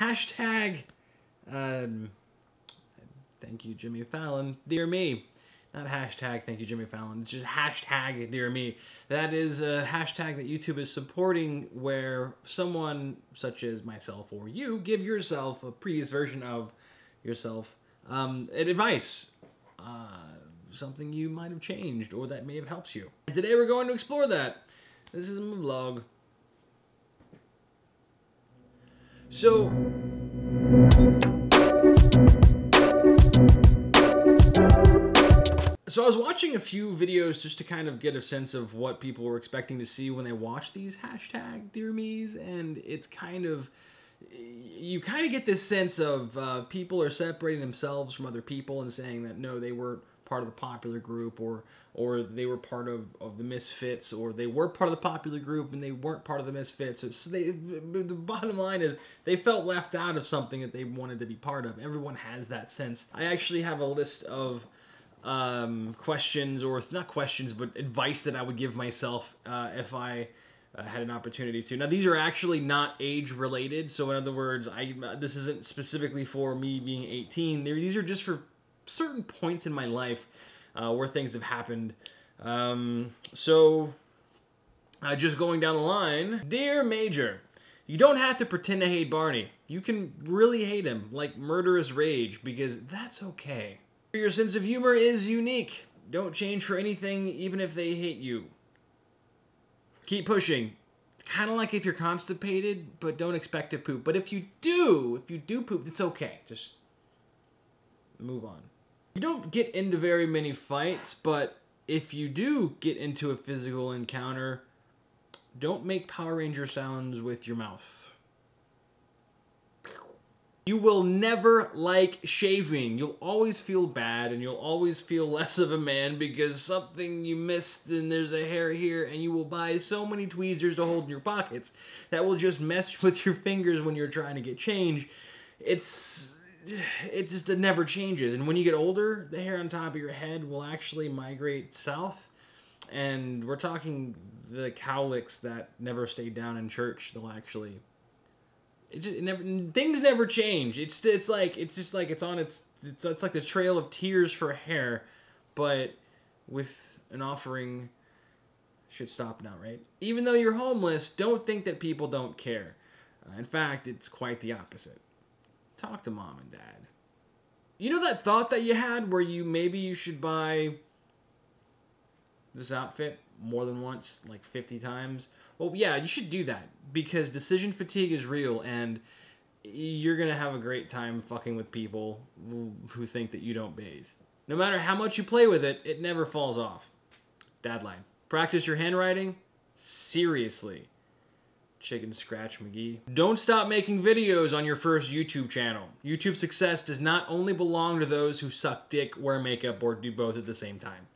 Hashtag, thank you, Jimmy Fallon. Dear me. Not hashtag thank you, Jimmy Fallon. It's just hashtag dear me. That is a hashtag that YouTube is supporting where someone such as myself or you give yourself a previous version of yourself advice. Something you might have changed or that may have helped you. And today we're going to explore that. This is my vlog. So I was watching a few videos just to kind of get a sense of what people were expecting to see when they watch these hashtag dear me's, and it's kind of, you kind of get this sense of people are separating themselves from other people and saying that no, they weren't part of the popular group, or they were part of the misfits, or they were part of the popular group and they weren't part of the misfits. So the bottom line is they felt left out of something that they wanted to be part of. Everyone has that sense. I actually have a list of questions, or not questions, but advice that I would give myself if I had an opportunity to. Now, these are actually not age related, so in other words, this isn't specifically for me being 18. These are just for certain points in my life where things have happened. Just going down the line, Dear Major, you don't have to pretend to hate Barney. You can really hate him, like murderous rage, because that's okay. Your sense of humor is unique. Don't change for anything, even if they hate you. Keep pushing. Kind of like if you're constipated, but don't expect to poop. But if you do poop, it's okay. Just move on. You don't get into very many fights, but if you do get into a physical encounter, don't make Power Ranger sounds with your mouth. You will never like shaving. You'll always feel bad and you'll always feel less of a man because something you missed and there's a hair here, and you will buy so many tweezers to hold in your pockets that will just mess with your fingers when you're trying to get change. It never changes. And when you get older, the hair on top of your head will actually migrate south. And we're talking the cowlicks that never stayed down in church. They'll actually... things never change. It's like it's like the trail of tears for hair, but with an offering. Should stop now, right? Even though you're homeless, don't think that people don't care. In fact, it's quite the opposite. Talk to mom and dad. You know that thought that you had where maybe you should buy this outfit more than once, like 50 times? Well, yeah, you should do that, because decision fatigue is real, and you're going to have a great time fucking with people who think that you don't bathe. No matter how much you play with it, it never falls off. Dad line. Practice your handwriting? Seriously. Chicken Scratch McGee. Don't stop making videos on your first YouTube channel. YouTube success does not only belong to those who suck dick, wear makeup, or do both at the same time.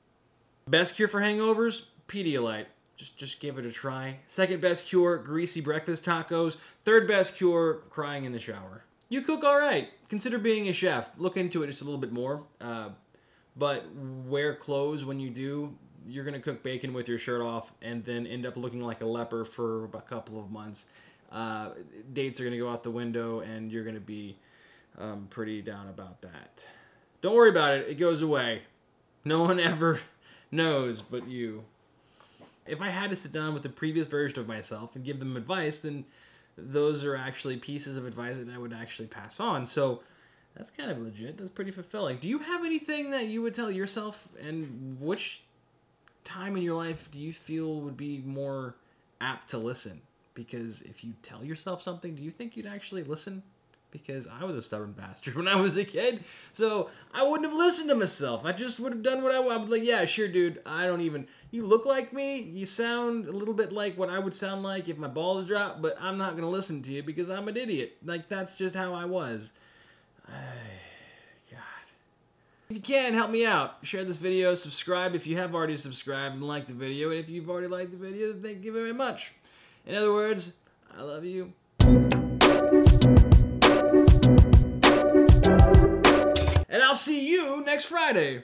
Best cure for hangovers? Pedialyte. Just give it a try. Second best cure, greasy breakfast tacos. Third best cure, crying in the shower. You cook all right. Consider being a chef. Look into it just a little bit more. But wear clothes when you do. You're going to cook bacon with your shirt off and then end up looking like a leper for a couple of months. Dates are going to go out the window and you're going to be pretty down about that. Don't worry about it. It goes away. No one ever knows but you. If I had to sit down with the previous version of myself and give them advice, then those are actually pieces of advice that I would actually pass on. So that's kind of legit. That's pretty fulfilling. Do you have anything that you would tell yourself, and which time in your life do you feel would be more apt to listen? Because if you tell yourself something, do you think you'd actually listen? Because I was a stubborn bastard when I was a kid, so I wouldn't have listened to myself. I just would have done what I was like, yeah, sure, dude, you look like me, you sound a little bit like what I would sound like if my balls dropped, but I'm not going to listen to you because I'm an idiot. Like, that's just how I was. God. If you can, help me out. Share this video, subscribe if you have already subscribed and liked the video, and if you've already liked the video, thank you very much. In other words, I love you. And I'll see you next Friday.